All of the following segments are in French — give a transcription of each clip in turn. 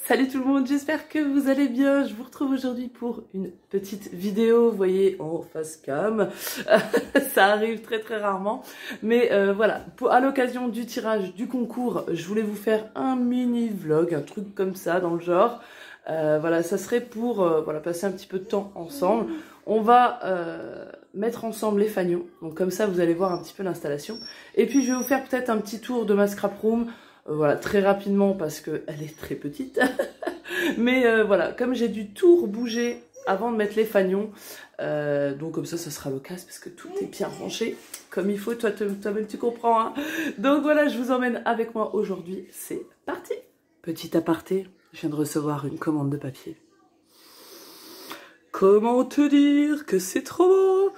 Salut tout le monde, j'espère que vous allez bien. Je vous retrouve aujourd'hui pour une petite vidéo, vous voyez, en face cam. Ça arrive très rarement. Mais voilà, à l'occasion du tirage du concours, je voulais vous faire un mini vlog, un truc comme ça dans le genre. Voilà, ça serait pour voilà, passer un petit peu de temps ensemble. On va mettre ensemble les fanions. Donc comme ça, vous allez voir un petit peu l'installation. Et puis je vais vous faire peut-être un petit tour de ma scrap room. Voilà, très rapidement parce qu'elle est très petite. Mais voilà, comme j'ai dû tout rebouger avant de mettre les fanions, donc comme ça sera l'occasion parce que tout est bien rangé comme il faut. Toi-même tu comprends, hein. Donc voilà, je vous emmène avec moi aujourd'hui. C'est parti. Petit aparté, je viens de recevoir une commande de papier. Comment te dire que c'est trop beau?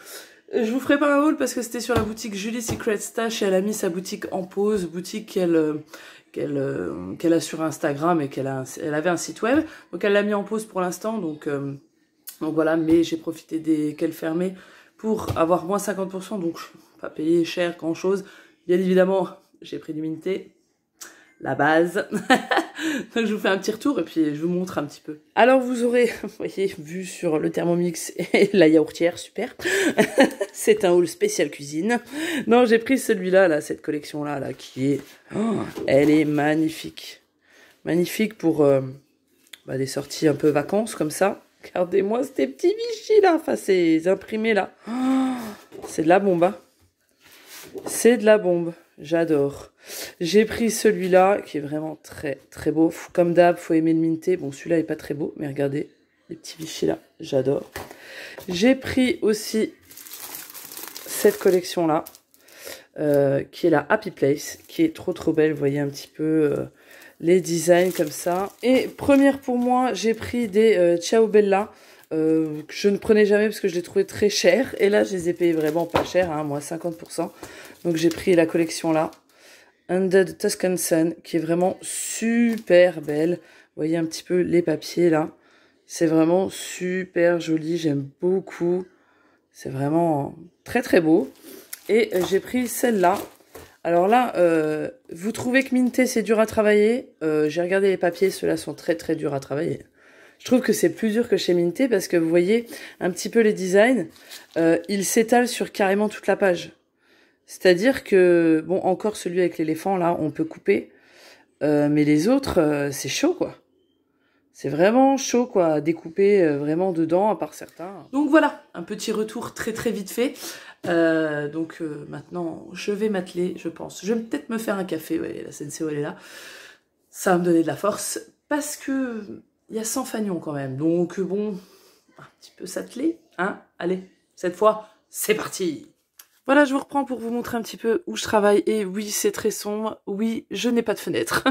Je vous ferai pas un haul parce que c'était sur la boutique Julie Secret Stash et elle a mis sa boutique en pause, boutique qu'elle a sur Instagram et elle avait un site web. Donc elle l'a mis en pause pour l'instant, donc voilà, mais j'ai profité qu'elle fermait pour avoir moins 50%, donc je n'ai pas payé cher grand chose. Bien évidemment, j'ai pris du Minté, la base. Donc je vous fais un petit retour et puis je vous montre un petit peu. Alors vous aurez, vous voyez, vu sur le Thermomix et la yaourtière, super. C'est un haul spécial cuisine. Non, j'ai pris celui-là, là, cette collection-là, là, qui est... Oh, elle est magnifique. Magnifique pour des sorties un peu vacances, comme ça. Regardez-moi ces petits bichis, là, enfin ces imprimés, là. Oh, c'est de la bombe, hein. C'est de la bombe. J'adore. J'ai pris celui-là qui est vraiment très beau. Comme d'hab, faut aimer le Minté. Bon, celui-là est pas très beau, mais regardez les petits bichis là. J'adore. J'ai pris aussi cette collection-là, qui est la Happy Place, qui est trop belle. Vous voyez un petit peu les designs comme ça. Et première pour moi, j'ai pris des Ciao Bella. Que je ne prenais jamais parce que je les trouvais très chers. Et là, je les ai payés vraiment pas cher, hein, moi 50%. Donc j'ai pris la collection là, Under the Tuscan Sun, qui est vraiment super belle. Vous voyez un petit peu les papiers là. C'est vraiment super joli, j'aime beaucoup. C'est vraiment très beau. Et j'ai pris celle-là. Alors là, vous trouvez que Minté c'est dur à travailler. J'ai regardé les papiers, ceux-là sont très durs à travailler. Je trouve que c'est plus dur que chez Minté parce que vous voyez un petit peu les designs. Ils s'étalent sur carrément toute la page. C'est-à-dire que, bon, encore celui avec l'éléphant, là, on peut couper. Mais les autres, c'est chaud, quoi. C'est vraiment chaud, quoi, à découper vraiment dedans, à part certains. Donc voilà, un petit retour très vite fait. Maintenant, je vais m'atteler, je pense. Je vais peut-être me faire un café, ouais, la Senseo, elle est là. Ça va me donner de la force. Parce que il y a 100 fanions, quand même. Donc, bon, un petit peu s'atteler, hein. Allez, cette fois, c'est parti! Voilà, je vous reprends pour vous montrer un petit peu où je travaille. Et oui, c'est très sombre. Oui, je n'ai pas de fenêtre.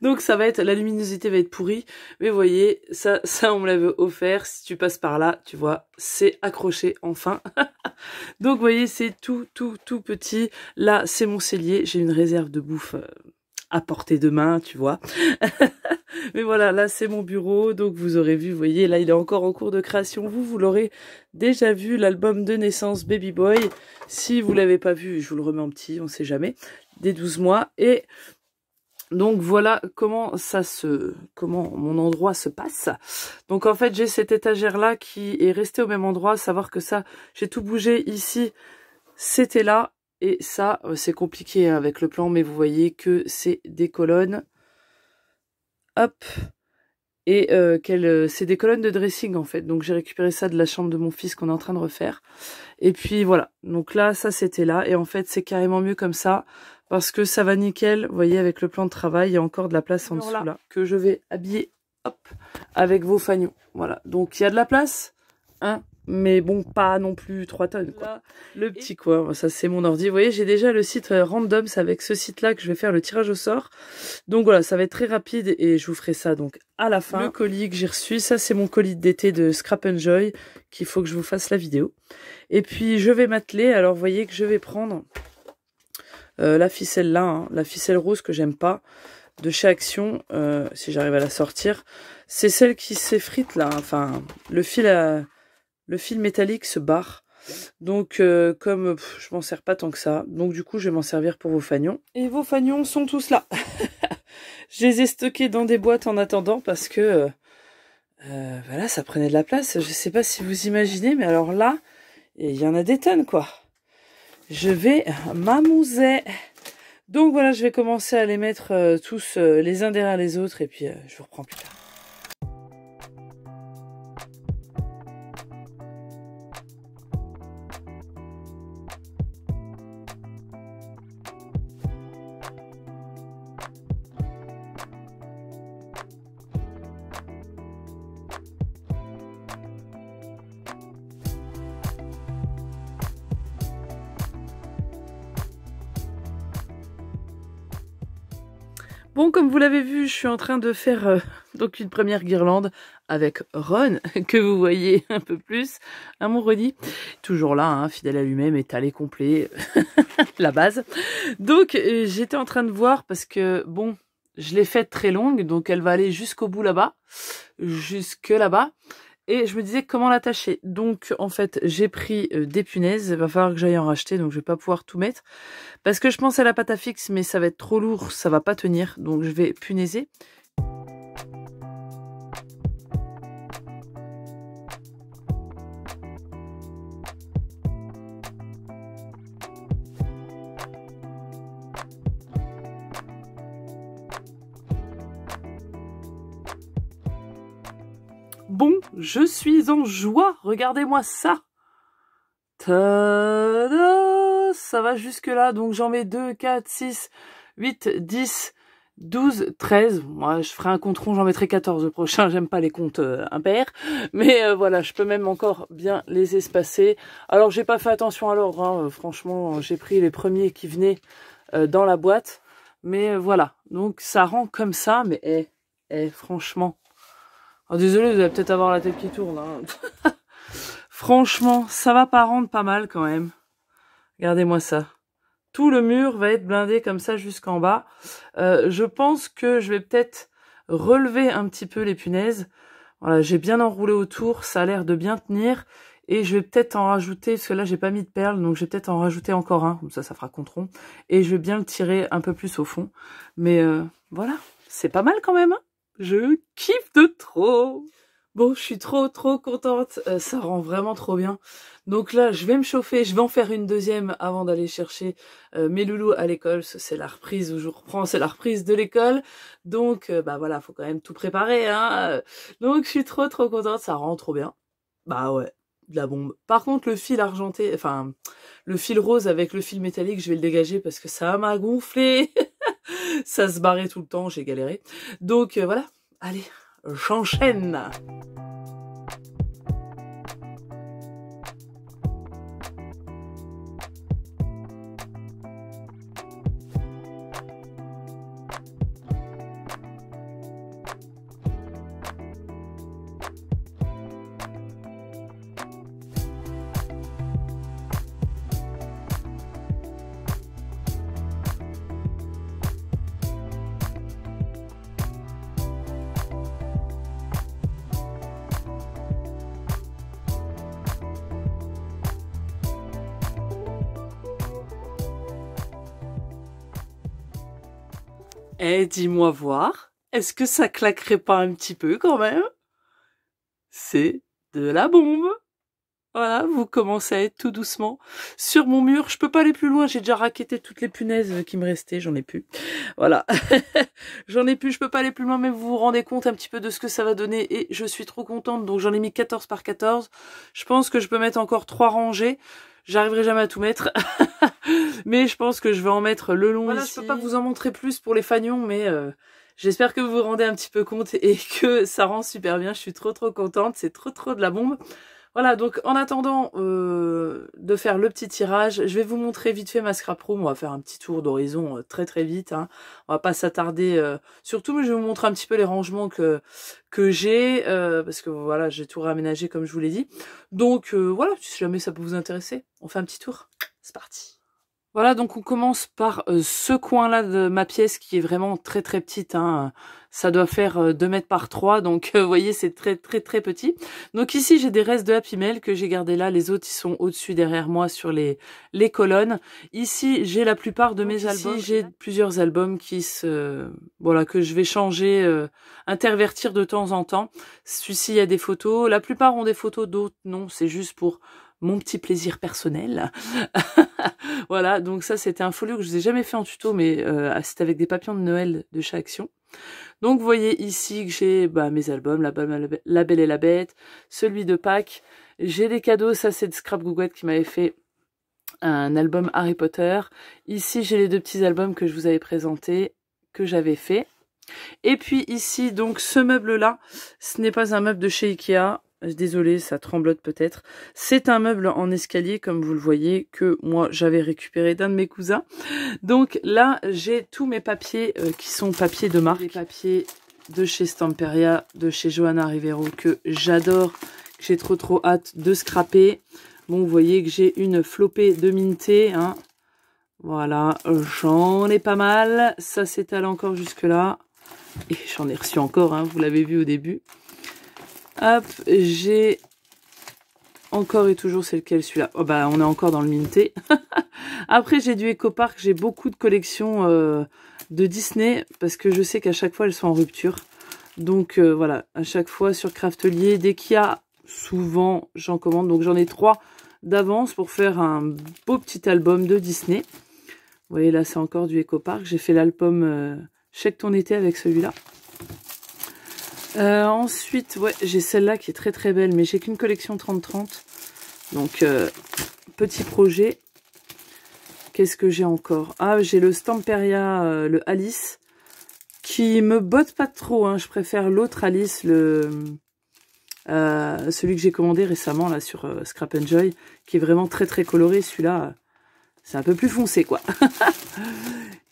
Donc ça va être, la luminosité va être pourrie. Mais vous voyez, ça on me l'avait offert. Si tu passes par là, tu vois, c'est accroché enfin. Donc vous voyez, c'est tout petit. Là, c'est mon cellier. J'ai une réserve de bouffe à portée de main, tu vois. Mais voilà, là c'est mon bureau, donc vous aurez vu, vous voyez, là il est encore en cours de création. Vous l'aurez déjà vu, l'album de naissance Baby Boy. Si vous l'avez pas vu, je vous le remets en petit, on sait jamais, des 12 mois. Et donc voilà comment mon endroit se passe. Donc en fait j'ai cette étagère là qui est restée au même endroit, à savoir que ça, j'ai tout bougé ici, c'était là. Et ça, c'est compliqué avec le plan, mais vous voyez que c'est des colonnes. Hop. Et c'est des colonnes de dressing en fait. Donc j'ai récupéré ça de la chambre de mon fils qu'on est en train de refaire. Et puis voilà. Donc là, ça c'était là. Et en fait, c'est carrément mieux comme ça. Parce que ça va nickel. Vous voyez, avec le plan de travail, il y a encore de la place en dessous là. Que je vais habiller, hop, avec vos fanions. Voilà. Donc il y a de la place. Hein. Mais bon, pas non plus 3 tonnes, quoi. Là, le petit coin, ça c'est mon ordi. Vous voyez, j'ai déjà le site random, c'est avec ce site-là que je vais faire le tirage au sort. Donc voilà, ça va être très rapide et je vous ferai ça donc à la fin. Le colis que j'ai reçu, ça c'est mon colis d'été de Scrap Enjoy, qu'il faut que je vous fasse la vidéo. Et puis je vais m'atteler, alors vous voyez que je vais prendre la ficelle là, hein, la ficelle rose que j'aime pas, de chez Action, si j'arrive à la sortir. C'est celle qui s'effrite là, enfin, le fil métallique se barre. Donc comme je m'en sers pas tant que ça, donc du coup je vais m'en servir pour vos fanions. Et vos fanions sont tous là. Je les ai stockés dans des boîtes en attendant parce que voilà, ça prenait de la place. Je sais pas si vous imaginez, mais alors là, il y en a des tonnes, quoi. Je vais m'amuser. Donc voilà, je vais commencer à les mettre tous les uns derrière les autres et puis je vous reprends plus tard. Bon, comme vous l'avez vu, je suis en train de faire donc une première guirlande avec Ron, que vous voyez un peu plus, à mon Ronnie. Toujours là, hein, fidèle à lui-même, étalé complet, la base. Donc, j'étais en train de voir parce que, bon, je l'ai faite très longue, donc elle va aller jusqu'au bout là-bas, jusque là-bas. Et je me disais comment l'attacher. Donc, en fait, j'ai pris des punaises. Il va falloir que j'aille en racheter, donc je vais pas pouvoir tout mettre. Parce que je pense à la pâte à fixe, mais ça va être trop lourd, ça va pas tenir. Donc, je vais punaiser. Bon, je suis en joie. Regardez-moi ça. Tada! Ça va jusque là. Donc j'en mets 2, 4, 6, 8, 10, 12, 13. Moi, je ferai un compte rond, j'en mettrai 14 le prochain. J'aime pas les comptes impairs. Mais voilà, je peux même encore bien les espacer. Alors, j'ai pas fait attention à l'ordre. Hein. Franchement, j'ai pris les premiers qui venaient dans la boîte. Mais voilà. Donc, ça rend comme ça. Mais franchement... Oh, désolé, vous allez peut-être avoir la tête qui tourne. Hein. Franchement, ça va pas rendre pas mal quand même. Regardez-moi ça. Tout le mur va être blindé comme ça jusqu'en bas. Je pense que je vais peut-être relever un petit peu les punaises. Voilà, j'ai bien enroulé autour. Ça a l'air de bien tenir. Et je vais peut-être en rajouter, parce que là, j'ai pas mis de perles. Donc, je vais peut-être en rajouter encore un. Comme ça fera contron. Et je vais bien le tirer un peu plus au fond. Mais voilà, c'est pas mal quand même, hein. Je kiffe de trop. Bon, je suis trop contente. Ça rend vraiment trop bien. Donc là, je vais me chauffer. Je vais en faire une deuxième avant d'aller chercher mes loulous à l'école. C'est la reprise où je reprends. C'est la reprise de l'école. Donc, bah voilà, faut quand même tout préparer. Hein. Donc, je suis trop contente. Ça rend trop bien. Bah ouais, de la bombe. Par contre, le fil argenté, enfin, le fil rose avec le fil métallique, je vais le dégager parce que ça m'a gonflé. Ça se barrait tout le temps, j'ai galéré. Donc voilà, allez, j'enchaîne. Eh, dis-moi voir, est-ce que ça claquerait pas un petit peu quand même? C'est de la bombe. Voilà, vous commencez à être tout doucement sur mon mur. Je peux pas aller plus loin, j'ai déjà raquetté toutes les punaises qui me restaient, j'en ai plus. Voilà, j'en ai plus, je peux pas aller plus loin, mais vous vous rendez compte un petit peu de ce que ça va donner et je suis trop contente. Donc j'en ai mis 14 par 14. Je pense que je peux mettre encore 3 rangées. J'arriverai jamais à tout mettre, mais je pense que je vais en mettre le long ici. Je peux pas vous en montrer plus pour les fanions, mais j'espère que vous vous rendez un petit peu compte et que ça rend super bien. Je suis trop contente, c'est trop de la bombe. Voilà, donc en attendant de faire le petit tirage, je vais vous montrer vite fait ma scrap room. On va faire un petit tour d'horizon très vite. Hein. On va pas s'attarder surtout, mais je vais vous montrer un petit peu les rangements que j'ai, parce que voilà, j'ai tout réaménagé comme je vous l'ai dit. Donc voilà, si jamais ça peut vous intéresser, on fait un petit tour. C'est parti. Voilà, donc on commence par ce coin-là de ma pièce qui est vraiment très très petite, hein. Ça doit faire 2 mètres par 3, donc vous voyez, c'est très très très petit. Donc ici, j'ai des restes de Happy Mail que j'ai gardés là. Les autres, ils sont au-dessus derrière moi sur les colonnes. Ici, j'ai la plupart de mes albums. J'ai plusieurs albums qui voilà, que je vais changer, intervertir de temps en temps. Celui-ci, il y a des photos. La plupart ont des photos, d'autres non. C'est juste pour mon petit plaisir personnel. Voilà, donc ça c'était un folio que je vous ai jamais fait en tuto, mais c'est avec des papillons de Noël de chez Action. Donc vous voyez ici que j'ai mes albums, La Belle et la Bête, celui de Pâques. J'ai des cadeaux, ça c'est de Scrap Gougouette qui m'avait fait un album Harry Potter. Ici j'ai les 2 petits albums que je vous avais présentés, que j'avais fait. Et puis ici, donc ce meuble-là, ce n'est pas un meuble de chez Ikea. Désolée, ça tremblote peut-être. C'est un meuble en escalier, comme vous le voyez, que moi j'avais récupéré d'un de mes cousins. Donc là, j'ai tous mes papiers qui sont papiers de marque. Les papiers de chez Stamperia, de chez Johanna Rivero, que j'adore, que j'ai trop hâte de scraper. Bon, vous voyez que j'ai une flopée de Minté, hein. Voilà, j'en ai pas mal. Ça s'étale encore jusque-là. Et j'en ai reçu encore, hein, vous l'avez vu au début. Hop, j'ai encore et toujours, c'est lequel celui-là? Oh bah on est encore dans le Minté. Après j'ai du Eco Park, j'ai beaucoup de collections de Disney parce que je sais qu'à chaque fois elles sont en rupture. Donc voilà, à chaque fois sur Craftelier, dès qu'il y a, souvent j'en commande. Donc j'en ai 3 d'avance pour faire un beau petit album de Disney. Vous voyez là c'est encore du Eco Park. J'ai fait l'album Check ton été avec celui-là. Ensuite, ouais, j'ai celle-là qui est très très belle, mais j'ai qu'une collection 30-30. Donc, petit projet. Qu'est-ce que j'ai encore? Ah, j'ai le Stamperia, le Alice, qui me botte pas trop, hein. Je préfère l'autre Alice, celui que j'ai commandé récemment là sur Scrap Enjoy, qui est vraiment très très coloré. Celui-là, c'est un peu plus foncé, quoi.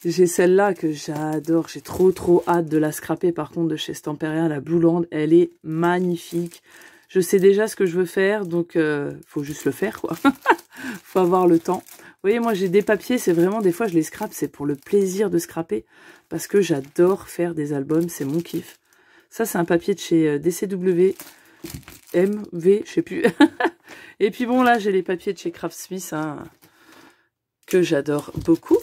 J'ai celle-là que j'adore, j'ai trop hâte de la scraper par contre de chez Stamperia, la Blue Land, elle est magnifique. Je sais déjà ce que je veux faire, donc faut juste le faire quoi. Faut avoir le temps. Vous voyez, moi j'ai des papiers, c'est vraiment des fois je les scrape, c'est pour le plaisir de scraper, parce que j'adore faire des albums, c'est mon kiff. Ça c'est un papier de chez DCW, MV, je sais plus. Et puis bon là j'ai les papiers de chez Craftsmith, hein, que j'adore beaucoup.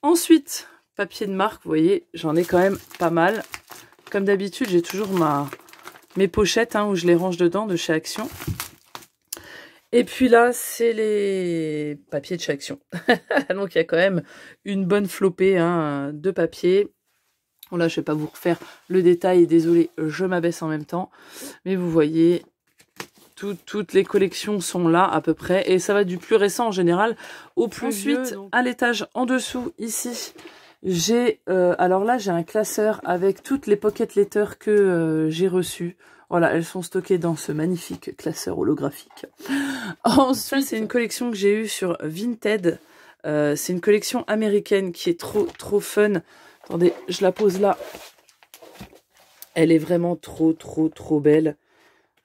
Ensuite, papier de marque, vous voyez, j'en ai quand même pas mal. Comme d'habitude, j'ai toujours mes pochettes hein, où je les range dedans de chez Action. Et puis là, c'est les papiers de chez Action. Donc il y a quand même une bonne flopée hein, de papier. Bon, là, je ne vais pas vous refaire le détail. Désolé, je m'abaisse en même temps. Mais vous voyez, toutes les collections sont là à peu près. Et ça va du plus récent en général au plus vieux. Ensuite, à l'étage en dessous, ici, j'ai... alors là, j'ai un classeur avec toutes les pocket letters que j'ai reçues. Voilà, elles sont stockées dans ce magnifique classeur holographique. Ensuite, c'est une collection que j'ai eue sur Vinted. C'est une collection américaine qui est trop fun. Attendez, je la pose là. Elle est vraiment trop belle.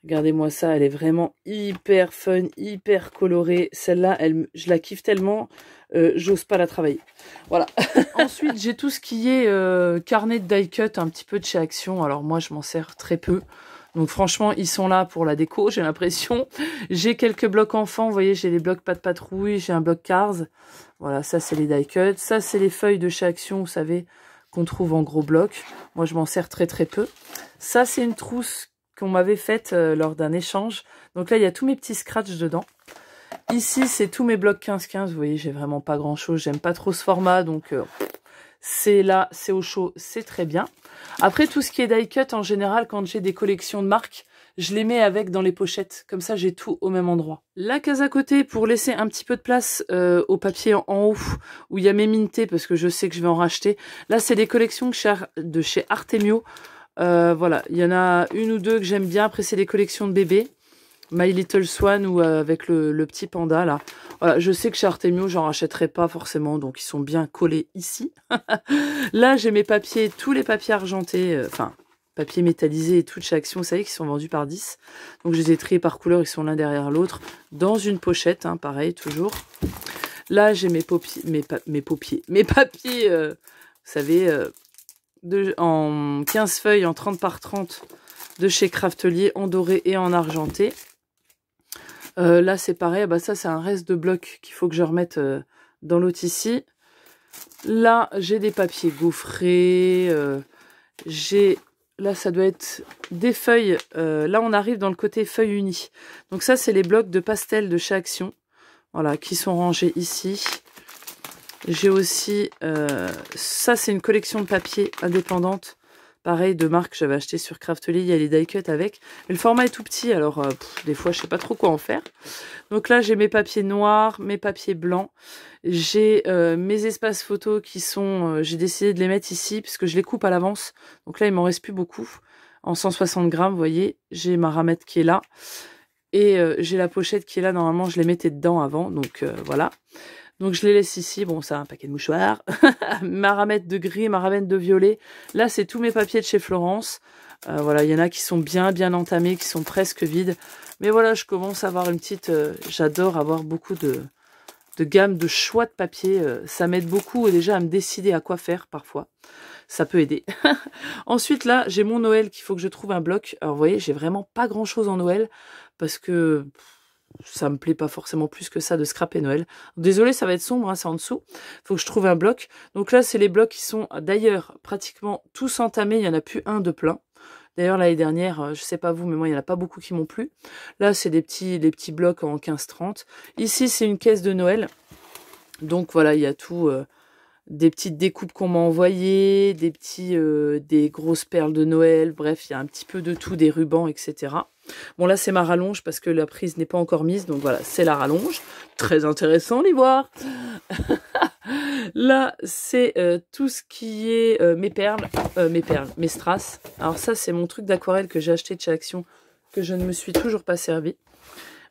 Regardez-moi ça, elle est vraiment hyper fun, hyper colorée. Celle-là, je la kiffe tellement, j'ose pas la travailler. Voilà. Ensuite, j'ai tout ce qui est carnet de die cut, un petit peu de chez Action. Alors moi, je m'en sers très peu. Donc franchement, ils sont là pour la déco, j'ai l'impression. J'ai quelques blocs enfants, vous voyez, j'ai les blocs pas de patrouille, j'ai un bloc Cars. Voilà, ça c'est les die cut. Ça c'est les feuilles de chez Action, vous savez, qu'on trouve en gros bloc. Moi, je m'en sers très peu. Ça, c'est une trousse qu'on m'avait faite lors d'un échange. Donc là, il y a tous mes petits scratchs dedans. Ici, c'est tous mes blocs 15-15. Vous voyez, j'ai vraiment pas grand-chose. J'aime pas trop ce format, donc c'est là, c'est au chaud, c'est très bien. Après, tout ce qui est die cut, en général, quand j'ai des collections de marques, je les mets avec dans les pochettes. Comme ça, j'ai tout au même endroit. La case à côté, pour laisser un petit peu de place au papier en haut, où il y a mes mintés, parce que je sais que je vais en racheter. Là, c'est des collections de chez Artemio. Voilà, il y en a une ou deux que j'aime bien. Après, c'est des collections de bébés. My Little Swan ou avec le petit panda, là. Voilà, je sais que chez Artemio, j'en rachèterai pas forcément, donc ils sont bien collés ici. Là, j'ai mes papiers, tous les papiers argentés, enfin, papiers métallisés et tout de chez Action, vous savez, qui sont vendus par 10. Donc, je les ai triés par couleur, ils sont l'un derrière l'autre, dans une pochette, hein, pareil, toujours. Là, j'ai mes papiers, vous savez, en 15 feuilles, en 30 par 30 de chez Craftelier, en doré et en argenté. Là, c'est pareil, bah ça, c'est un reste de bloc qu'il faut que je remette dans l'autre ici. Là, j'ai des papiers gaufrés, là, ça doit être des feuilles. Là, on arrive dans le côté feuilles unies. Donc ça, c'est les blocs de pastel de chez Action. Voilà, qui sont rangés ici. J'ai aussi... ça, c'est une collection de papier indépendante. Pareil, de marque que j'avais acheté sur Craftelier. Il y a les die cut avec. Mais le format est tout petit, alors des fois, je sais pas trop quoi en faire. Donc là, j'ai mes papiers noirs, mes papiers blancs. J'ai mes espaces photos qui sont... j'ai décidé de les mettre ici, puisque je les coupe à l'avance. Donc là, il m'en reste plus beaucoup. En 160 grammes, vous voyez, j'ai ma ramette qui est là. Et j'ai la pochette qui est là. Normalement, je les mettais dedans avant. Donc voilà. Donc je les laisse ici, bon ça un paquet de mouchoirs, ma ramette de gris, ma ramette de violet. Là c'est tous mes papiers de chez Florence. Voilà, il y en a qui sont bien entamés, qui sont presque vides. Mais voilà, je commence à avoir une petite... j'adore avoir beaucoup de gamme, de choix de papier. Ça m'aide beaucoup déjà à me décider à quoi faire parfois. Ça peut aider. Ensuite là, j'ai mon Noël qu'il faut que je trouve un bloc. Alors vous voyez, j'ai vraiment pas grand chose en Noël parce que... ça me plaît pas forcément plus que ça de scraper Noël. Désolée, ça va être sombre, hein, c'est en dessous. Faut que je trouve un bloc. Donc là, c'est les blocs qui sont d'ailleurs pratiquement tous entamés. Il n'y en a plus un de plein. D'ailleurs, l'année dernière, je sais pas vous, mais moi, il n'y en a pas beaucoup qui m'ont plu. Là, c'est des petits blocs en 15-30. Ici, c'est une caisse de Noël. Donc voilà, il y a tout... des petites découpes qu'on m'a envoyées, des grosses perles de Noël, bref, il y a un petit peu de tout, des rubans, etc. Bon, là, c'est ma rallonge parce que la prise n'est pas encore mise, donc voilà, c'est la rallonge. Très intéressant, l'ivoire. Là, c'est tout ce qui est mes strass. Alors ça, c'est mon truc d'aquarelle que j'ai acheté de chez Action, que je ne me suis toujours pas servi.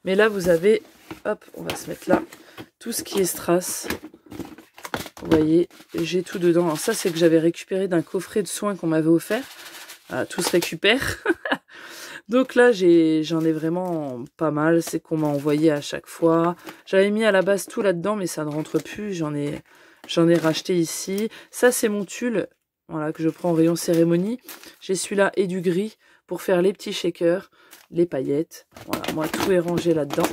Mais là, vous avez, hop, on va se mettre là, tout ce qui est strass. Vous voyez, j'ai tout dedans. Alors ça, c'est que j'avais récupéré d'un coffret de soins qu'on m'avait offert. Tout se récupère. Donc là, j'en ai vraiment pas mal. C'est qu'on m'a envoyé à chaque fois. J'avais mis à la base tout là-dedans, mais ça ne rentre plus. J'en ai racheté ici. Ça, c'est mon tulle, voilà, que je prends en rayon cérémonie. J'ai celui-là et du gris pour faire les petits shakers, les paillettes. Voilà, moi, tout est rangé là-dedans.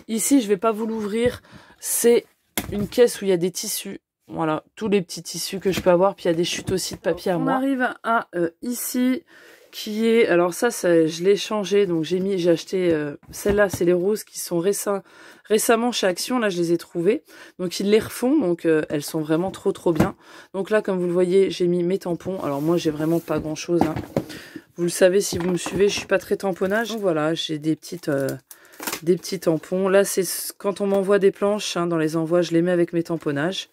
Ici, je vais pas vous l'ouvrir. C'est une caisse où il y a des tissus. Voilà, tous les petits tissus que je peux avoir. Puis il y a des chutes aussi de papier à moi. On arrive à ici, qui est... Alors ça je l'ai changé. Donc j'ai acheté... celle-là, c'est les roses qui sont récemment chez Action. Là, je les ai trouvées. Donc ils les refont. Donc elles sont vraiment trop bien. Donc là, comme vous le voyez, j'ai mis mes tampons. Alors moi, j'ai vraiment pas grand-chose. Hein. Vous le savez, si vous me suivez, je suis pas très tamponnage. Donc voilà, j'ai des petits tampons. Là, c'est quand on m'envoie des planches, hein, dans les envois, je les mets avec mes tamponnages.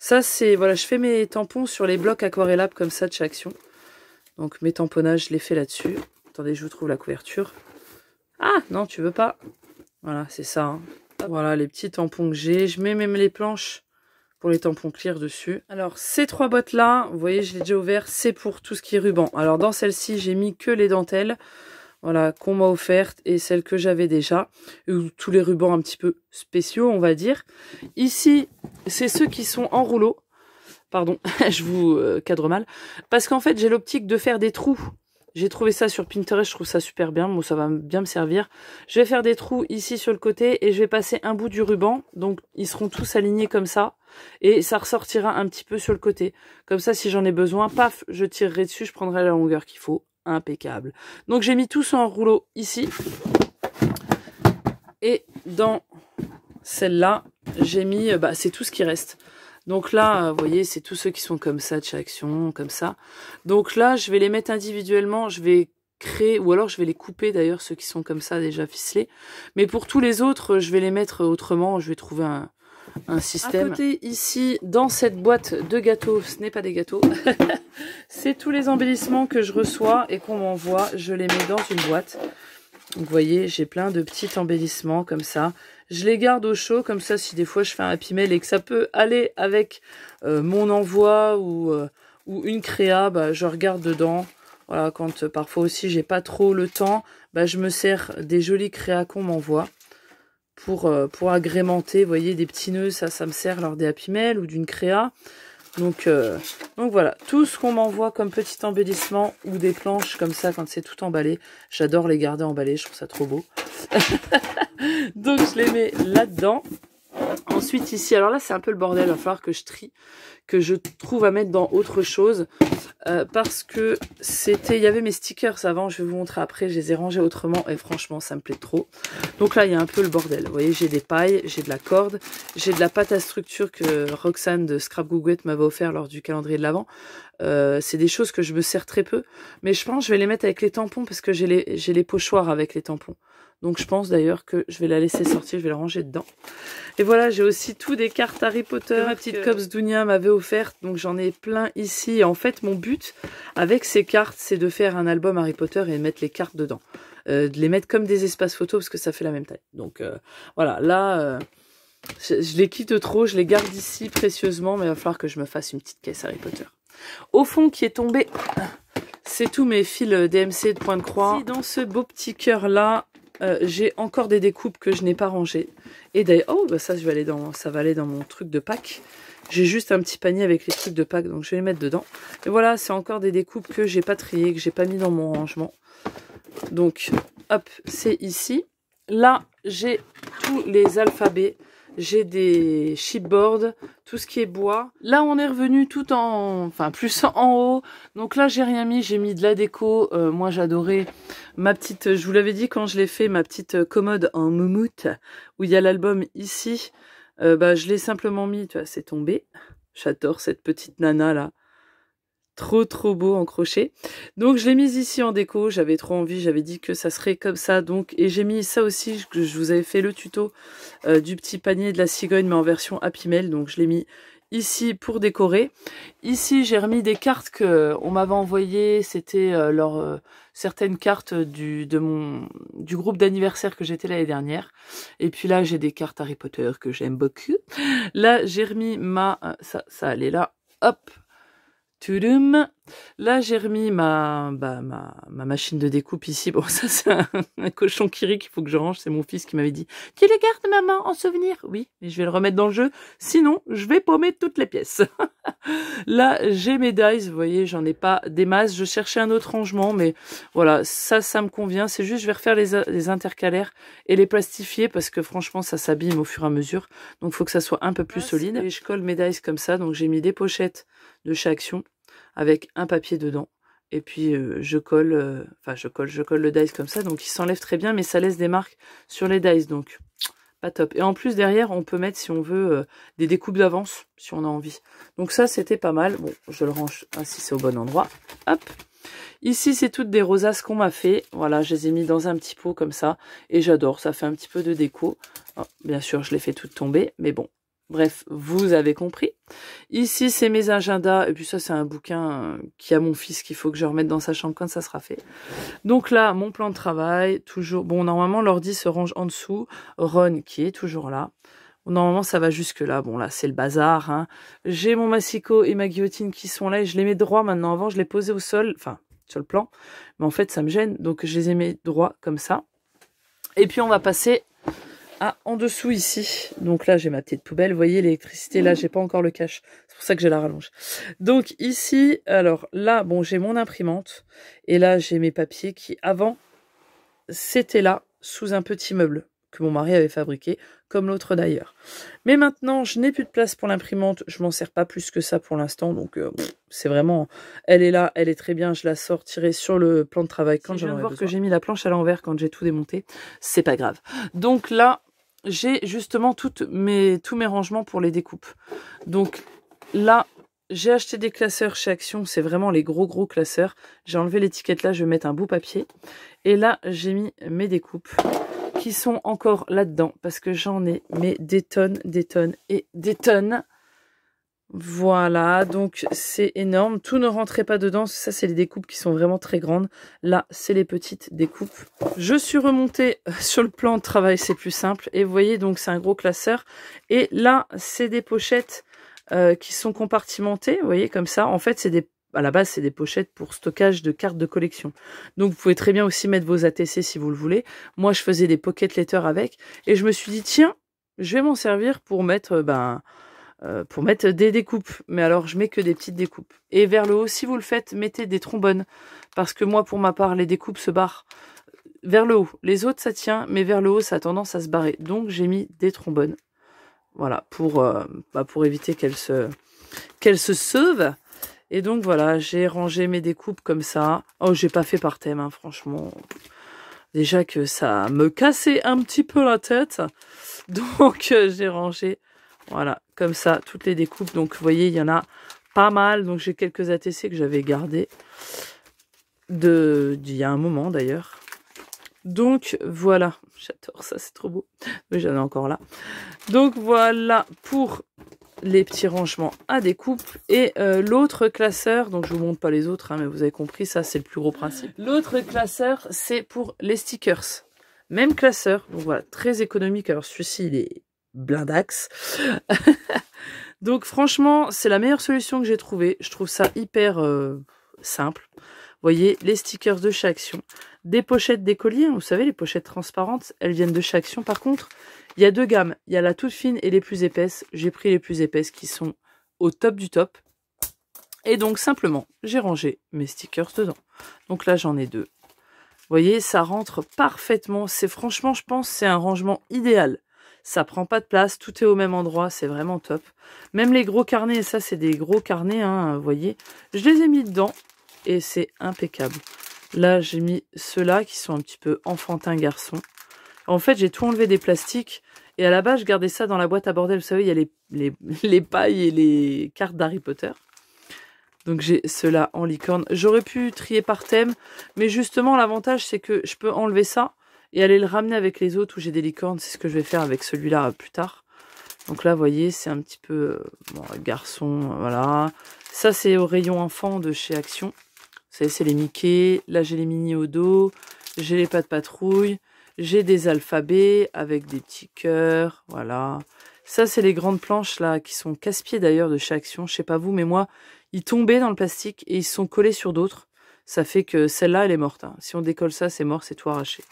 Ça, c'est... Voilà, je fais mes tampons sur les blocs aquarellables comme ça de chez Action. Donc, mes tamponnages, je les fais là-dessus. Attendez, je vous trouve la couverture. Ah, non, tu veux pas. Voilà, c'est ça. Hein. Voilà, les petits tampons que j'ai. Je mets même les planches pour les tampons clear dessus. Alors, ces 3 boîtes-là, vous voyez, je l'ai déjà ouvert, c'est pour tout ce qui est ruban. Alors, dans celle-ci, j'ai mis que les dentelles. Voilà, qu'on m'a offerte et celle que j'avais déjà. Tous les rubans un petit peu spéciaux, on va dire. Ici, c'est ceux qui sont en rouleau. Pardon, je vous cadre mal. Parce qu'en fait, j'ai l'optique de faire des trous. J'ai trouvé ça sur Pinterest, je trouve ça super bien. Bon, ça va bien me servir. Je vais faire des trous ici sur le côté et je vais passer un bout du ruban. Donc, ils seront tous alignés comme ça. Et ça ressortira un petit peu sur le côté. Comme ça, si j'en ai besoin, paf, je tirerai dessus, je prendrai la longueur qu'il faut. Impeccable. Donc j'ai mis tout ça en rouleau ici. Et dans celle-là, j'ai mis, c'est tout ce qui reste. Donc là, vous voyez, c'est tous ceux qui sont comme ça, de chez Action, comme ça. Donc là, je vais les mettre individuellement, je vais créer, ou alors je vais les couper d'ailleurs, ceux qui sont comme ça, déjà ficelés. Mais pour tous les autres, je vais les mettre autrement, je vais trouver un système. À côté, ici, dans cette boîte de gâteaux, ce n'est pas des gâteaux, c'est tous les embellissements que je reçois et qu'on m'envoie, je les mets dans une boîte. Donc, vous voyez, j'ai plein de petits embellissements comme ça. Je les garde au chaud, comme ça, si des fois je fais un happy mail et que ça peut aller avec mon envoi ou une créa, je regarde dedans. Voilà, quand parfois aussi j'ai pas trop le temps, je me sers des jolis créas qu'on m'envoie pour agrémenter, vous voyez, des petits nœuds, ça me sert lors des Happy Mail ou d'une créa. Donc voilà, tout ce qu'on m'envoie comme petit embellissement ou des planches comme ça quand c'est tout emballé, j'adore les garder emballés, je trouve ça trop beau. Donc je les mets là-dedans. Ensuite ici, alors là c'est un peu le bordel, il va falloir que je trie, que je trouve à mettre dans autre chose. Parce que il y avait mes stickers avant, je vais vous montrer après, je les ai rangés autrement et franchement ça me plaît trop. Donc là il y a un peu le bordel, vous voyez, j'ai des pailles, j'ai de la corde, j'ai de la pâte à structure que Roxane de Scrap Gougouette m'avait offert lors du calendrier de l'Avent. C'est des choses que je me sers très peu, mais je pense que je vais les mettre avec les tampons parce que j'ai les pochoirs avec les tampons. Donc je pense d'ailleurs que je vais la laisser sortir, je vais la ranger dedans. Et voilà, j'ai aussi tous des cartes Harry Potter, ma petite Cops Dunia m'avait offerte, donc j'en ai plein ici. Et en fait, mon but avec ces cartes, c'est de faire un album Harry Potter et de mettre les cartes dedans. De les mettre comme des espaces photos parce que ça fait la même taille. Donc voilà, là, je les quitte trop, je les garde ici précieusement, mais il va falloir que je me fasse une petite caisse Harry Potter. Au fond qui est tombé, c'est tous mes fils DMC de point de croix. Ici, dans ce beau petit cœur là, j'ai encore des découpes que je n'ai pas rangées. Et d'ailleurs, oh bah ça va aller dans mon truc de Pâques. J'ai juste un petit panier avec les trucs de Pâques, donc je vais les mettre dedans. Et voilà, c'est encore des découpes que j'ai pas triées, que j'ai pas mis dans mon rangement. Donc, hop, c'est ici. Là, j'ai tous les alphabets. J'ai des chipboards, tout ce qui est bois. Là, on est revenu tout plus en haut. Donc là, j'ai rien mis, j'ai mis de la déco. Moi, j'adorais ma petite, je vous l'avais dit quand je l'ai fait, ma petite commode en moumoute, où il y a l'album ici. Je l'ai simplement mis, tu vois, c'est tombé. J'adore cette petite nana là. Trop beau en crochet. Donc je l'ai mise ici en déco, j'avais trop envie, j'avais dit que ça serait comme ça. Donc et j'ai mis ça aussi, que je vous avais fait le tuto du petit panier de la cigogne mais en version Happy Mail. Donc je l'ai mis ici pour décorer. Ici j'ai remis des cartes que on m'avait envoyées, c'était certaines cartes du groupe d'anniversaire que j'étais l'année dernière. Et puis là j'ai des cartes Harry Potter que j'aime beaucoup. Là j'ai remis ça allait là, hop. Tudum. Là, j'ai remis ma machine de découpe ici. Bon, ça, c'est un cochon qui rit qu'il faut que je range. C'est mon fils qui m'avait dit « Tu les gardes, maman, en souvenir ?» Oui, mais je vais le remettre dans le jeu. Sinon, je vais paumer toutes les pièces. Là, j'ai mes dies. Vous voyez, j'en ai pas des masses. Je cherchais un autre rangement, mais voilà, ça me convient. C'est juste, je vais refaire les intercalaires et les plastifier parce que franchement, ça s'abîme au fur et à mesure. Donc, il faut que ça soit un peu plus solide. Et je colle mes dies comme ça. Donc, j'ai mis des pochettes de chez Action avec un papier dedans et puis je colle le dice comme ça, donc il s'enlève très bien mais ça laisse des marques sur les dice, donc pas top. Et en plus derrière on peut mettre si on veut des découpes d'avance si on a envie, donc ça c'était pas mal. Bon, je le range ainsi, c'est au bon endroit. Hop, ici c'est toutes des rosaces qu'on m'a fait, voilà, je les ai mis dans un petit pot comme ça et j'adore, ça fait un petit peu de déco. Oh, bien sûr je les fais toutes tomber mais bon. Bref, vous avez compris. Ici, c'est mes agendas. Et puis ça, c'est un bouquin qui a mon fils qu'il faut que je remette dans sa chambre quand ça sera fait. Donc là, mon plan de travail, toujours... Bon, normalement, l'ordi se range en dessous. Ron qui est toujours là. Normalement, ça va jusque là. Bon, là, c'est le bazar. Hein. J'ai mon massicot et ma guillotine qui sont là. Et je les mets droit maintenant. Avant, je les posais au sol. Enfin, sur le plan. Mais en fait, ça me gêne. Donc, je les ai mis droit comme ça. Et puis, on va passer... en dessous ici, donc là j'ai ma petite poubelle, vous voyez l'électricité, là j'ai pas encore le cache, c'est pour ça que j'ai la rallonge. Donc ici, alors là, bon j'ai mon imprimante, et là j'ai mes papiers qui avant, c'était là, sous un petit meuble que mon mari avait fabriqué, comme l'autre d'ailleurs. Mais maintenant, je n'ai plus de place pour l'imprimante, je m'en sers pas plus que ça pour l'instant, donc c'est vraiment, elle est là, elle est très bien, je la sortirai sur le plan de travail quand j'en aurai besoin. Je viens de voir que j'ai mis la planche à l'envers quand j'ai tout démonté, c'est pas grave. Donc là, j'ai justement tous mes rangements pour les découpes. Donc là, j'ai acheté des classeurs chez Action, c'est vraiment les gros classeurs. J'ai enlevé l'étiquette là, je vais mettre un bout papier. Et là, j'ai mis mes découpes qui sont encore là-dedans parce que j'en ai mais des tonnes et des tonnes. Voilà, donc c'est énorme. Tout ne rentrait pas dedans. Ça, c'est les découpes qui sont vraiment très grandes. Là, c'est les petites découpes. Je suis remontée sur le plan de travail, c'est plus simple. Et vous voyez, donc c'est un gros classeur. Et là, c'est des pochettes qui sont compartimentées. Vous voyez, comme ça. En fait, c'est des à la base, c'est des pochettes pour stockage de cartes de collection. Donc, vous pouvez très bien aussi mettre vos ATC si vous le voulez. Moi, je faisais des pocket letters avec. Et je me suis dit, tiens, je vais m'en servir pour mettre, des découpes. Mais alors, je mets que des petites découpes. Et vers le haut, si vous le faites, mettez des trombones. Parce que moi, pour ma part, les découpes se barrent vers le haut. Les autres, ça tient, mais vers le haut, ça a tendance à se barrer. Donc, j'ai mis des trombones. Voilà, pour éviter qu'elles se sauvent. Et donc voilà, j'ai rangé mes découpes comme ça. Oh, j'ai pas fait par thème, hein, franchement. Déjà que ça me cassait un petit peu la tête. Donc j'ai rangé, voilà, comme ça, toutes les découpes. Donc vous voyez, il y en a pas mal. Donc j'ai quelques ATC que j'avais gardés d'il y a un moment d'ailleurs. Donc voilà, j'adore ça, c'est trop beau. Mais j'en ai encore là. Donc voilà pour les petits rangements à découpe. Et l'autre classeur, donc je vous montre pas les autres, hein, mais vous avez compris, ça c'est le plus gros principe. L'autre classeur, c'est pour les stickers. Même classeur, donc voilà, très économique. Alors celui-ci, il est blindax. Donc franchement, c'est la meilleure solution que j'ai trouvée. Je trouve ça hyper simple. Vous voyez, les stickers de chez Action. Des pochettes d'écoliers, hein, vous savez, les pochettes transparentes, elles viennent de chez Action. Par contre, il y a deux gammes. Il y a la toute fine et les plus épaisses. J'ai pris les plus épaisses qui sont au top du top. Et donc, simplement, j'ai rangé mes stickers dedans. Donc là, j'en ai deux. Vous voyez, ça rentre parfaitement. C'est franchement, je pense, c'est un rangement idéal. Ça prend pas de place, tout est au même endroit, c'est vraiment top. Même les gros carnets, ça, c'est des gros carnets, hein, vous voyez. Je les ai mis dedans et c'est impeccable. Là, j'ai mis ceux-là qui sont un petit peu enfantins garçons. En fait, j'ai tout enlevé des plastiques. Et à la base, je gardais ça dans la boîte à bordel. Vous savez, il y a les pailles et les cartes d'Harry Potter. Donc, j'ai ceux-là en licorne. J'aurais pu trier par thème. Mais justement, l'avantage, c'est que je peux enlever ça et aller le ramener avec les autres où j'ai des licornes. C'est ce que je vais faire avec celui-là plus tard. Donc là, vous voyez, c'est un petit peu garçon. Voilà. Ça, c'est au rayon enfant de chez Action. Vous savez, c'est les Mickey. Là, j'ai les mini au dos. J'ai les pas de patrouille. J'ai des alphabets avec des petits cœurs. Voilà. Ça, c'est les grandes planches là qui sont casse-pieds d'ailleurs de chez Action. Je sais pas vous, mais moi, ils tombaient dans le plastique et ils se sont collés sur d'autres. Ça fait que celle-là, elle est morte. Hein. Si on décolle ça, c'est mort, c'est tout arraché.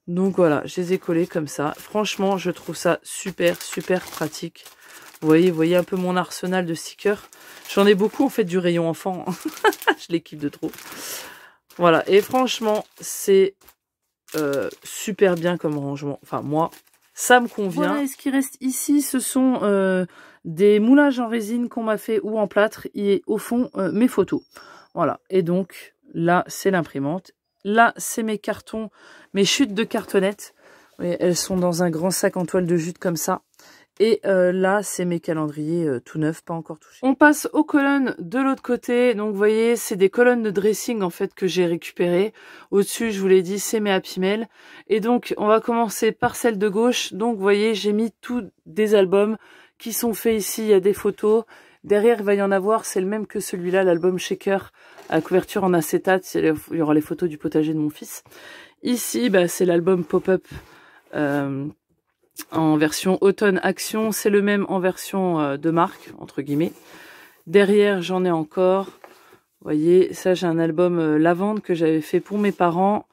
Donc voilà, je les ai collés comme ça. Franchement, je trouve ça super, super pratique. Vous voyez un peu mon arsenal de stickers. J'en ai beaucoup en fait du rayon enfant. Je les kiffe de trop. Voilà, et franchement, c'est super bien comme rangement. Enfin, moi, ça me convient. Voilà, et ce qui reste ici, ce sont des moulages en résine qu'on m'a fait ou en plâtre. Et au fond, mes photos. Voilà, et donc, là, c'est l'imprimante. Là, c'est mes cartons, mes chutes de cartonnettes. Vous voyez, elles sont dans un grand sac en toile de jute comme ça. Et là, c'est mes calendriers tout neufs, pas encore touchés. On passe aux colonnes de l'autre côté. Donc, vous voyez, c'est des colonnes de dressing, en fait, que j'ai récupérées. Au-dessus, je vous l'ai dit, c'est mes Happy Mail. Et donc, on va commencer par celle de gauche. Donc, vous voyez, j'ai mis tous des albums qui sont faits ici. Il y a des photos. Derrière, il va y en avoir. C'est le même que celui-là, l'album Shaker, à couverture en acétate. Il y aura les photos du potager de mon fils. Ici, bah, c'est l'album Pop-Up en version automne action, c'est le même en version de marque, entre guillemets. Derrière, j'en ai encore. Vous voyez, ça, j'ai un album lavande que j'avais fait pour mes parents.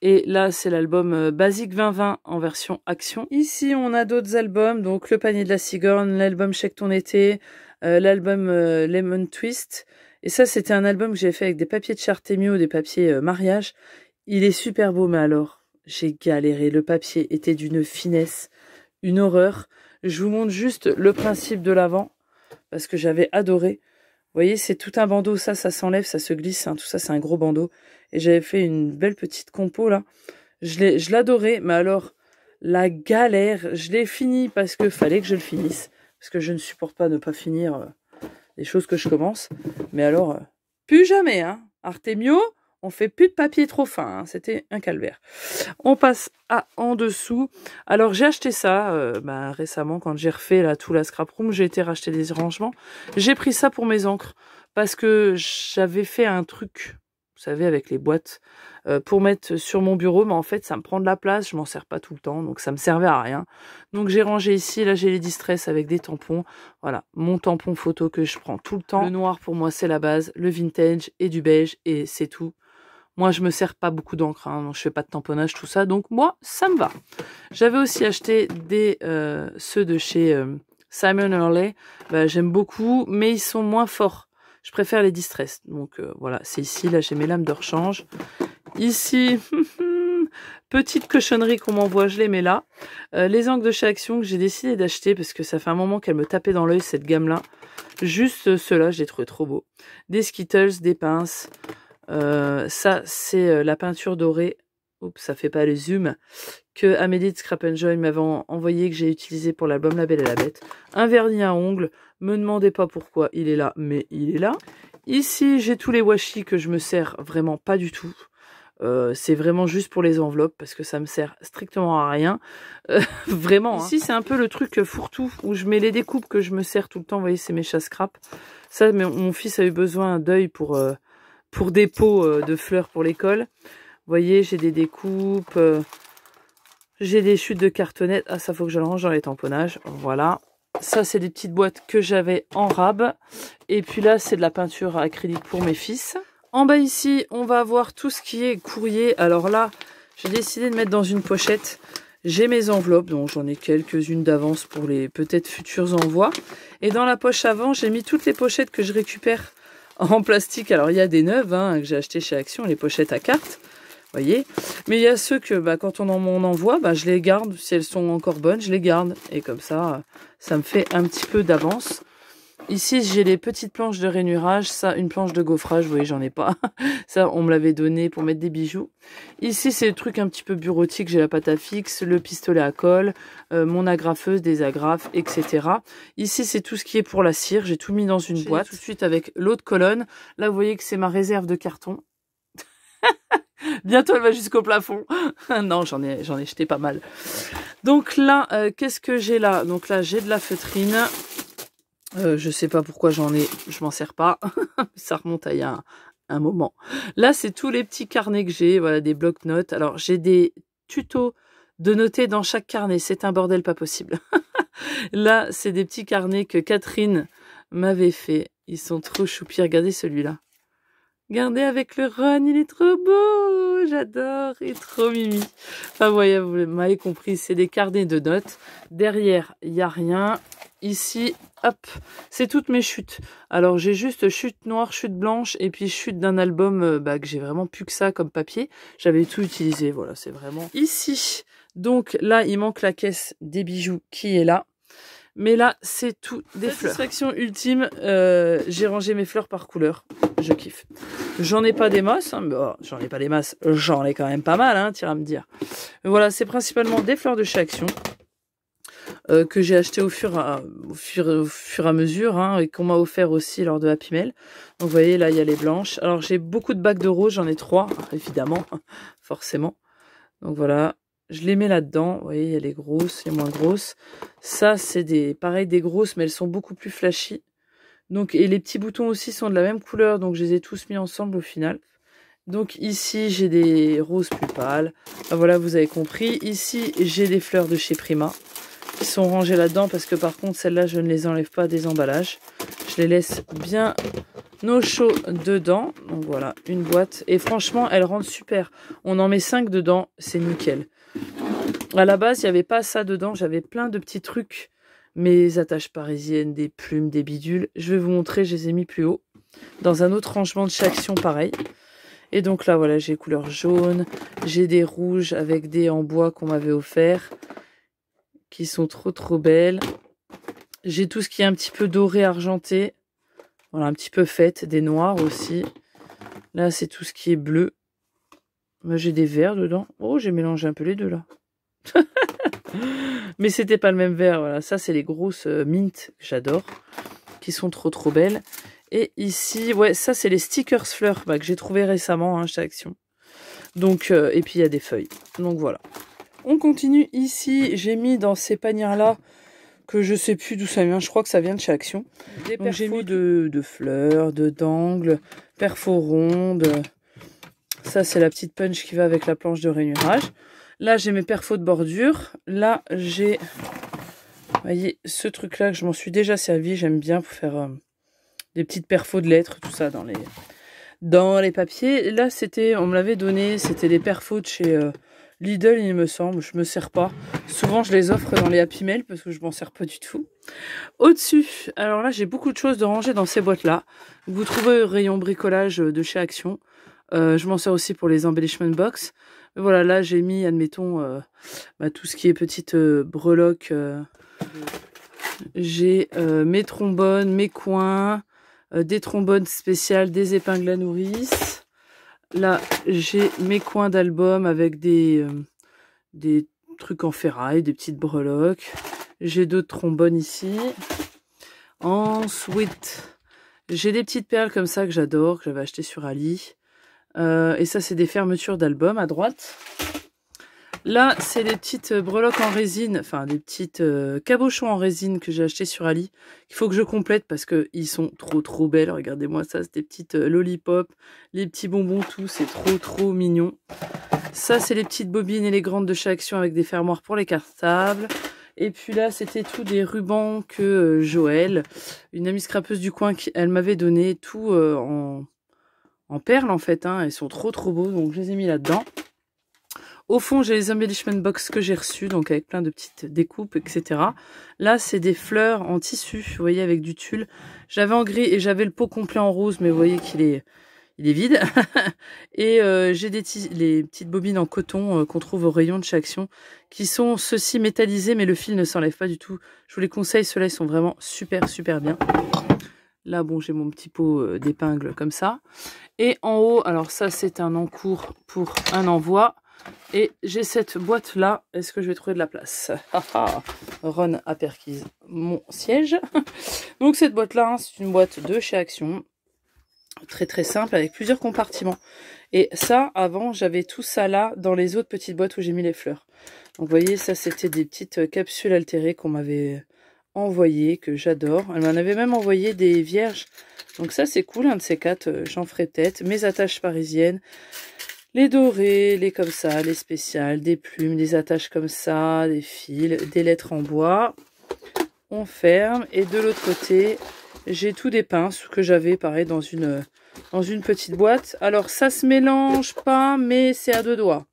Et là, c'est l'album Basique 2020 en version action. Ici, on a d'autres albums, donc Le Panier de la Cigogne, l'album Check ton été, l'album Lemon Twist. Et ça, c'était un album que j'ai fait avec des papiers de Chartemio, des papiers mariage. Il est super beau, mais alors, j'ai galéré. Le papier était d'une finesse, une horreur. Je vous montre juste le principe de l'avant, parce que j'avais adoré. Vous voyez, c'est tout un bandeau, ça s'enlève, ça se glisse, hein, tout ça, c'est un gros bandeau. Et j'avais fait une belle petite compo, là. Je l'adorais, mais alors, la galère, je l'ai fini parce que fallait que je le finisse. Parce que je ne supporte pas ne pas finir les choses que je commence. Mais alors, plus jamais, hein. Artemio, on fait plus de papier trop fin, hein. C'était un calvaire. On passe à en dessous. Alors j'ai acheté ça récemment quand j'ai refait là tout la scrap room, j'ai été racheter des rangements. J'ai pris ça pour mes encres parce que j'avais fait un truc, savez, avec les boîtes pour mettre sur mon bureau, mais en fait ça me prend de la place, je m'en sers pas tout le temps, donc ça me servait à rien. Donc j'ai rangé ici, là j'ai les distress avec des tampons, voilà, mon tampon photo que je prends tout le temps. Le noir pour moi c'est la base, le vintage et du beige, et c'est tout. Moi, je me sers pas beaucoup d'encre, hein, donc je fais pas de tamponnage, tout ça, donc moi, ça me va. J'avais aussi acheté ceux de chez Simon Hurley. Bah, j'aime beaucoup, mais ils sont moins forts. Je préfère les distress. Donc voilà, c'est ici, là j'ai mes lames de rechange. Ici, petite cochonnerie qu'on m'envoie, je les mets là. Les encres de chez Action que j'ai décidé d'acheter parce que ça fait un moment qu'elle me tapait dans l'œil, cette gamme-là. Juste ceux-là, je les trouvais trop beaux. Des Skittles, des pinces. Ça c'est la peinture dorée, oups ça fait pas le zoom, que Amélie de Scrap Joy m'avait envoyé, que j'ai utilisé pour l'album La Belle et la Bête. Un vernis à ongles, me demandez pas pourquoi il est là, mais il est là. Ici j'ai tous les washi que je me sers vraiment pas du tout, c'est vraiment juste pour les enveloppes parce que ça me sert strictement à rien, vraiment. Ici c'est un peu le truc fourre-tout où je mets les découpes que je me sers tout le temps, vous voyez c'est mes chats scrap. Ça mon fils a eu besoin d'œil pour des pots de fleurs pour l'école. Vous voyez, j'ai des découpes, j'ai des chutes de cartonnettes. Ah, ça faut que je le range dans les tamponnages. Voilà. Ça, c'est des petites boîtes que j'avais en rab. Et puis là, c'est de la peinture acrylique pour mes fils. En bas ici, on va avoir tout ce qui est courrier. Alors là, j'ai décidé de mettre dans une pochette. J'ai mes enveloppes, donc j'en ai quelques-unes d'avance pour les peut-être futurs envois. Et dans la poche avant, j'ai mis toutes les pochettes que je récupère en plastique. Alors il y a des neuves hein, que j'ai acheté chez Action, les pochettes à cartes, voyez. Mais il y a ceux que quand on m'en envoie, je les garde. Si elles sont encore bonnes, je les garde. Et comme ça, ça me fait un petit peu d'avance. Ici, j'ai les petites planches de rainurage. Ça, une planche de gaufrage, vous voyez, j'en ai pas. Ça, on me l'avait donné pour mettre des bijoux. Ici, c'est le truc un petit peu bureautique. J'ai la pâte à fixe, le pistolet à colle, mon agrafeuse, des agrafes, etc. Ici, c'est tout ce qui est pour la cire. J'ai tout mis dans une boîte. Tout de suite avec l'autre colonne. Là, vous voyez que c'est ma réserve de carton. Bientôt, elle va jusqu'au plafond. Non, j'en ai jeté pas mal. Donc là, qu'est-ce que j'ai là? Donc là, j'ai de la feutrine. Je sais pas pourquoi je m'en sers pas. Ça remonte à il y a un moment. Là, c'est tous les petits carnets que j'ai, voilà, des blocs-notes. Alors, j'ai des tutos de noter dans chaque carnet. C'est un bordel pas possible. Là, c'est des petits carnets que Catherine m'avait fait. Ils sont trop choupis. Regardez celui-là. Regardez avec le run, il est trop beau. J'adore, il est trop mimi. Enfin, voyez, vous m'avez compris, c'est des carnets de notes. Derrière, il n'y a rien. Ici, hop, c'est toutes mes chutes. Alors, j'ai juste chute noire, chute blanche, et puis chute d'un album que j'ai vraiment plus que ça comme papier. J'avais tout utilisé, voilà, c'est vraiment... Ici, donc là, il manque la caisse des bijoux qui est là. Mais là, c'est tout des fleurs. Satisfaction ultime, j'ai rangé mes fleurs par couleur. Je kiffe. J'en ai pas des masses, hein, mais j'en ai pas des masses, j'en ai quand même pas mal, hein, tu iras me dire. Mais voilà, c'est principalement des fleurs de chez Action. Que j'ai acheté au fur et à mesure hein, et qu'on m'a offert aussi lors de Happy Mail. Donc vous voyez là il y a les blanches. Alors j'ai beaucoup de bacs de rose, j'en ai 3 évidemment, forcément. Donc voilà, je les mets là-dedans. Vous voyez il y a les grosses, les moins grosses. Ça c'est des grosses mais elles sont beaucoup plus flashy. Donc et les petits boutons aussi sont de la même couleur donc je les ai tous mis ensemble au final. Donc ici j'ai des roses plus pâles. Ah, voilà vous avez compris. Ici j'ai des fleurs de chez Prima. Qui sont rangés là-dedans parce que par contre celles-là je ne les enlève pas des emballages, je les laisse bien au chaud dedans. Donc voilà une boîte et franchement elles rendent super, on en met 5 dedans, c'est nickel. À la base il n'y avait pas ça dedans, j'avais plein de petits trucs, mes attaches parisiennes, des plumes, des bidules, je vais vous montrer, je les ai mis plus haut dans un autre rangement de chez Action pareil. Et donc là voilà j'ai couleur jaune, j'ai des rouges avec des en bois qu'on m'avait offert qui sont trop belles. J'ai tout ce qui est un petit peu doré argenté. Voilà, un petit peu fête, des noirs aussi. Là, c'est tout ce qui est bleu. Moi, j'ai des verts dedans. Oh, j'ai mélangé un peu les deux là. Mais c'était pas le même vert. Voilà, ça, c'est les grosses mint que j'adore, qui sont trop belles. Et ici, ouais, ça, c'est les stickers fleurs que j'ai trouvé récemment hein, chez Action. Donc, et puis il y a des feuilles. Donc voilà. On continue ici, j'ai mis dans ces panières-là, que je sais plus d'où ça vient, je crois que ça vient de chez Action. Donc j'ai mis de fleurs, d'angles, perfos rondes, Ça, c'est la petite punch qui va avec la planche de rainurage. Là, j'ai mes perfos de bordure. Là, j'ai... Vous voyez, ce truc-là que je m'en suis déjà servi. J'aime bien pour faire des petites perfos de lettres, tout ça dans les papiers. Là, c'était... On me l'avait donné. C'était des perfos de chez Lidl, il me semble. Je me sers pas. Souvent, je les offre dans les Happy Mail parce que je m'en sers pas du tout. Au-dessus, alors là, j'ai beaucoup de choses de ranger dans ces boîtes-là. Vous trouvez le rayon bricolage de chez Action. Je m'en sers aussi pour les embellishment box. Mais voilà, là, j'ai mis, admettons, tout ce qui est petite breloque. J'ai mes trombones, mes coins, des trombones spéciales, des épingles à nourrice. Là, j'ai mes coins d'album avec des trucs en ferraille, des petites breloques. J'ai d'autres trombones ici. Ensuite, j'ai des petites perles comme ça que j'adore, que j'avais acheté sur Ali. Et ça, c'est des fermetures d'albums à droite. Là, c'est des petites breloques en résine, enfin des petites cabochons en résine que j'ai acheté sur Ali. Il faut que je complète parce qu'ils sont trop belles. Regardez-moi ça, c'est des petites lollipops, les petits bonbons, tout, c'est trop mignon. Ça, c'est les petites bobines élégrantes de chez Action avec des fermoirs pour les cartables. Et puis là, c'était tout des rubans que Joël, une amie scrapeuse du coin, elle m'avait donné tout en perles en fait. Hein. Ils sont trop beaux, donc je les ai mis là-dedans. Au fond, j'ai les embellishment box que j'ai reçus, donc avec plein de petites découpes, etc. Là, c'est des fleurs en tissu, vous voyez, avec du tulle. J'avais en gris et j'avais le pot complet en rose, mais vous voyez qu'il est vide. Et j'ai les petites bobines en coton qu'on trouve au rayon de chez Action, qui sont ceux-ci métallisés, mais le fil ne s'enlève pas du tout. Je vous les conseille, ceux-là, ils sont vraiment super bien. Là, bon, j'ai mon petit pot d'épingles comme ça. Et en haut, alors ça, c'est un encours pour un envoi. Et j'ai cette boîte-là. Est-ce que je vais trouver de la place? Ron a perquise mon siège. Donc cette boîte-là, c'est une boîte de chez Action. Très simple, avec plusieurs compartiments. Et ça, avant, j'avais tout ça là, dans les autres petites boîtes où j'ai mis les fleurs. Donc vous voyez, ça, c'était des petites capsules altérées qu'on m'avait envoyées, que j'adore. Elle m'en avait même envoyé des vierges. Donc ça, c'est cool, un de ces quatre, j'en ferai peut-être. Mes attaches parisiennes. Les dorés, les comme ça, les spéciales, des plumes, des attaches comme ça, des fils, des lettres en bois. On ferme. Et de l'autre côté, j'ai tout des pinces que j'avais, pareil, dans une petite boîte. Alors, ça se mélange pas, mais c'est à deux doigts.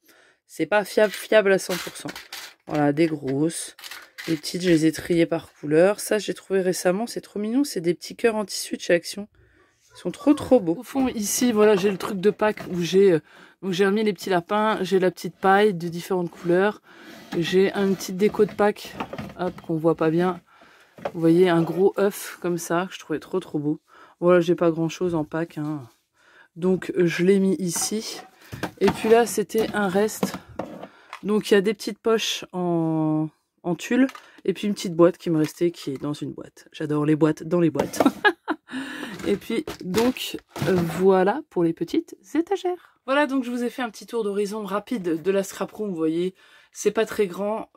C'est pas fiable à 100%. Voilà, des grosses. Les petites, je les ai triées par couleur. Ça, j'ai trouvé récemment, c'est trop mignon. C'est des petits cœurs en tissu de chez Action. Ils sont trop beaux. Au fond, ici, voilà, j'ai le truc de Pâques où j'ai remis les petits lapins. J'ai la petite paille de différentes couleurs. J'ai une petite déco de Pâques, hop, qu'on voit pas bien. Vous voyez, un gros œuf comme ça, que je trouvais trop beau. Voilà, j'ai pas grand chose en Pâques, hein. Donc, je l'ai mis ici. Et puis là, c'était un reste. Donc, il y a des petites poches en tulle. Et puis, une petite boîte qui me restait, qui est dans une boîte. J'adore les boîtes dans les boîtes. Et puis, donc, voilà pour les petites étagères. Voilà, donc je vous ai fait un petit tour d'horizon rapide de la scrap room, vous voyez. C'est pas très grand,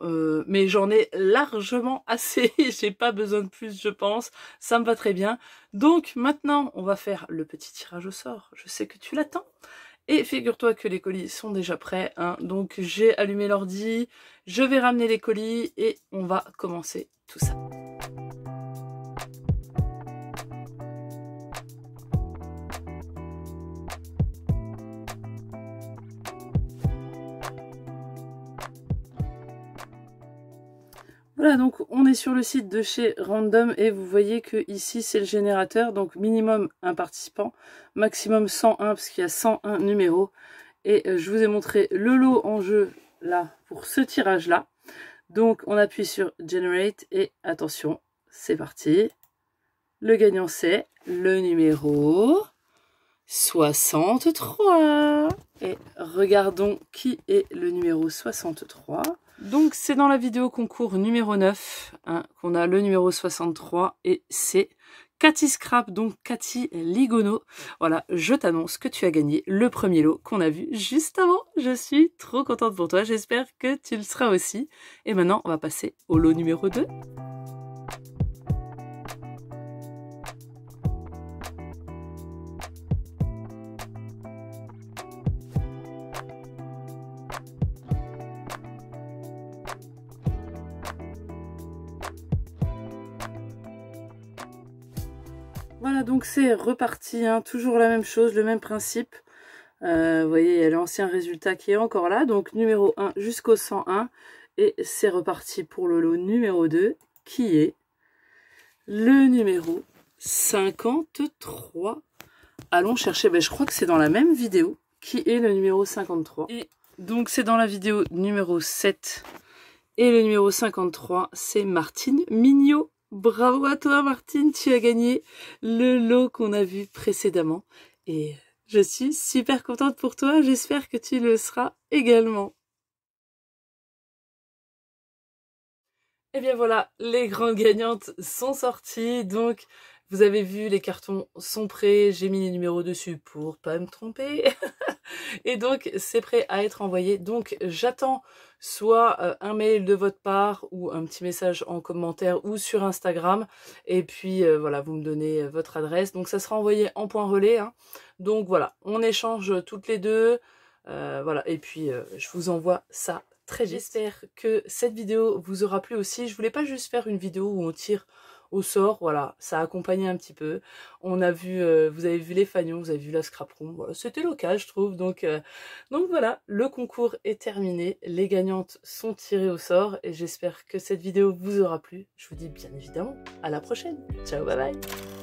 mais j'en ai largement assez. J'ai pas besoin de plus, je pense. Ça me va très bien. Donc, maintenant, on va faire le petit tirage au sort. Je sais que tu l'attends. Et figure-toi que les colis sont déjà prêts, hein. Donc, j'ai allumé l'ordi. Je vais ramener les colis et on va commencer tout ça. Voilà, donc on est sur le site de chez Random et vous voyez que ici c'est le générateur, donc minimum un participant, maximum 101 parce qu'il y a 101 numéros. Et je vous ai montré le lot en jeu là pour ce tirage là. Donc on appuie sur Generate et attention, c'est parti. Le gagnant c'est le numéro 63. Et regardons qui est le numéro 63. Donc c'est dans la vidéo concours numéro 9 hein, qu'on a le numéro 63 et c'est Cathy Scrap, donc Cathy Ligono. Voilà, je t'annonce que tu as gagné le premier lot qu'on a vu juste avant. Je suis trop contente pour toi, j'espère que tu le seras aussi. Et maintenant, on va passer au lot numéro 2. Voilà, donc c'est reparti, hein, toujours la même chose, le même principe. Vous voyez, il y a l'ancien résultat qui est encore là, donc numéro 1 jusqu'au 101. Et c'est reparti pour le lot numéro 2, qui est le numéro 53. Allons chercher, ben, je crois que c'est dans la même vidéo, qui est le numéro 53. Et donc c'est dans la vidéo numéro 7. Et le numéro 53, c'est Martine Mignot. Bravo à toi Martine, tu as gagné le lot qu'on a vu précédemment. Et je suis super contente pour toi, j'espère que tu le seras également. Et bien voilà, les grandes gagnantes sont sorties, donc vous avez vu, les cartons sont prêts, j'ai mis les numéros dessus pour pas me tromper. Et donc c'est prêt à être envoyé, donc j'attends soit un mail de votre part ou un petit message en commentaire ou sur Instagram, et puis voilà, vous me donnez votre adresse, donc ça sera envoyé en point relais, hein. Donc voilà, on échange toutes les deux, voilà, et puis je vous envoie ça très vite. J'espère que cette vidéo vous aura plu aussi. Je voulais pas juste faire une vidéo où on tire au sort, voilà, ça a accompagné un petit peu. On a vu, vous avez vu les fanions, vous avez vu la scrap room, voilà, c'était local je trouve, donc voilà, le concours est terminé, les gagnantes sont tirées au sort et j'espère que cette vidéo vous aura plu. Je vous dis bien évidemment à la prochaine, ciao, bye bye.